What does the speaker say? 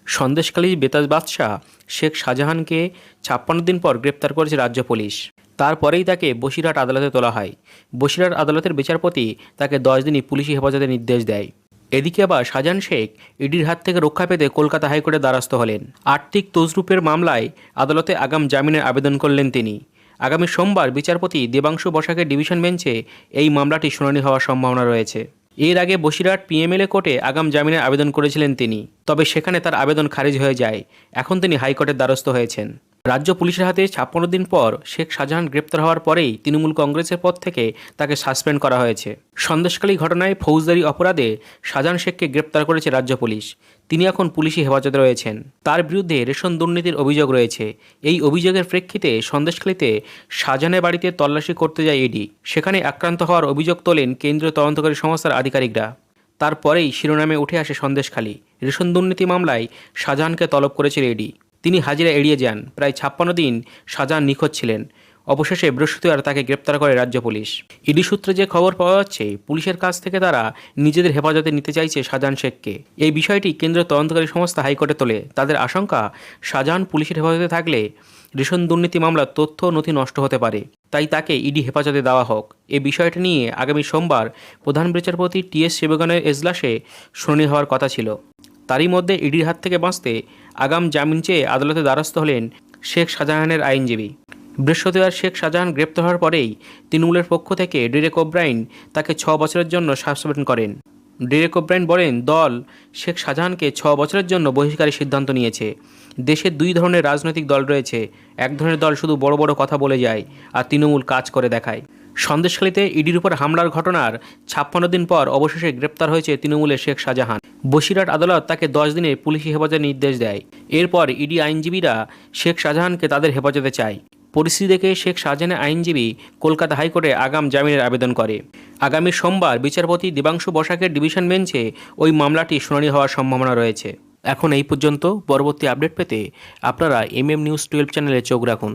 সন্দেশখালীর বেতাজ বাদশাহ শেখ শাহজাহানকে ৫৬ দিন পর গ্রেপ্তার করেছে রাজ্য পুলিশ। তারপরেই তাকে বসিরহাট আদালতে তোলা হয়। বসিরহাট আদালতের বিচারপতি তাকে ১০ দিনই পুলিশি হেফাজতের নির্দেশ দেয়। এদিকে আবার শাহজাহান শেখ ইডির হাত থেকে রক্ষা পেতে কলকাতা হাইকোর্টের দ্বারস্থ হলেন। আর্থিক তছরূপের মামলায় আদালতে আগাম জামিনের আবেদন করলেন তিনি। আগামী সোমবার বিচারপতি দেবাংশু বসাকের ডিভিশন বেঞ্চে এই মামলাটি শুনানি হওয়ার সম্ভাবনা রয়েছে। এর আগে বসিরহাট পিএমএলএ কোর্টে আগাম জামিনের আবেদন করেছিলেন তিনি, তবে সেখানে তার আবেদন খারিজ হয়ে যায়। এখন তিনি হাইকোর্টের দ্বারস্থ হয়েছেন। রাজ্য পুলিশের হাতে ৫৬ দিন পর শেখ শাহজাহান গ্রেপ্তার হওয়ার পরেই তৃণমূল কংগ্রেসের পদ থেকে তাকে সাসপেন্ড করা হয়েছে। সন্দেশখালী ঘটনায় ফৌজদারি অপরাধে শাহজাহান শেখকে গ্রেপ্তার করেছে রাজ্য পুলিশ। তিনি এখন পুলিশি হেফাজতে রয়েছেন। তার বিরুদ্ধে রেশন দুর্নীতির অভিযোগ রয়েছে। এই অভিযোগের প্রেক্ষিতে সন্দেশখালীতে শাহজাহানের বাড়িতে তল্লাশি করতে যায় ইডি। সেখানে আক্রান্ত হওয়ার অভিযোগ তোলেন কেন্দ্রীয় তদন্তকারী সংস্থার আধিকারিকরা। তারপরেই শিরোনামে উঠে আসে সন্দেশখালী। রেশন দুর্নীতি মামলায় শাহজাহানকে তলব করেছিল ইডি। তিনি হাজিরা এড়িয়ে যান। প্রায় ৫৬ দিন শাহজাহান নিখোঁজ ছিলেন। অবশেষে বৃহস্পতিবার তাকে গ্রেপ্তার করে রাজ্য পুলিশ। ইডি সূত্রে যে খবর পাওয়া যাচ্ছে, পুলিশের কাছ থেকে তারা নিজেদের হেফাজতে নিতে চাইছে শাহজাহান শেখকে। এই বিষয়টি কেন্দ্রীয় তদন্তকারী সংস্থা হাইকোর্টে তোলে। তাদের আশঙ্কা, শাহজাহান পুলিশের হেফাজতে থাকলে রেশন দুর্নীতি মামলার তথ্য নথি নষ্ট হতে পারে। তাই তাকে ইডি হেফাজতে দেওয়া হোক। এই বিষয়টি নিয়ে আগামী সোমবার প্রধান বিচারপতি টি.এস. সেবগানের এজলাসে শুনানি হওয়ার কথা ছিল। তারই মধ্যে ইডির হাত থেকে বাঁচতে আগাম জামিন চেয়ে আদালতে দ্বারস্থ হলেন শেখ শাহজাহানের আইনজীবী। বৃহস্পতিবার শেখ শাহজাহান গ্রেপ্তার হওয়ার পরেই তৃণমূলের পক্ষ থেকে ডেরেক ওব্রায়েন তাকে ৬ বছরের জন্য সাসপেন্ড করেন। ডেরেক ওব্রায়েন বলেন, দল শেখ শাহজাহানকে ৬ বছরের জন্য বহিষ্কারের সিদ্ধান্ত নিয়েছে। দেশে ২ ধরনের রাজনৈতিক দল রয়েছে। এক ধরনের দল শুধু বড় বড় কথা বলে যায়, আর তৃণমূল কাজ করে দেখায়। সন্দেশখালীতে ইডির উপর হামলার ঘটনার ৫৬ দিন পর অবশেষে গ্রেপ্তার হয়েছে তৃণমূলের শেখ শাহজাহান। বসিরহাট আদালত তাকে ১০ দিনের পুলিশি হেফাজতের নির্দেশ দেয়। এরপর ইডি আইনজীবীরা শেখ শাহজাহানকে তাদের হেফাজতে চায়। পরিস্থিতি দেখে শেখ শাহজাহানের আইনজীবী কলকাতা হাইকোর্টে আগাম জামিনের আবেদন করে। আগামী সোমবার বিচারপতি দেবাংশু বসাকের ডিভিশন বেঞ্চে ওই মামলাটি শুনানি হওয়ার সম্ভাবনা রয়েছে। এখন এই পর্যন্ত। পরবর্তী আপডেট পেতে আপনারা MM News 12 চ্যানেলে চোখ রাখুন।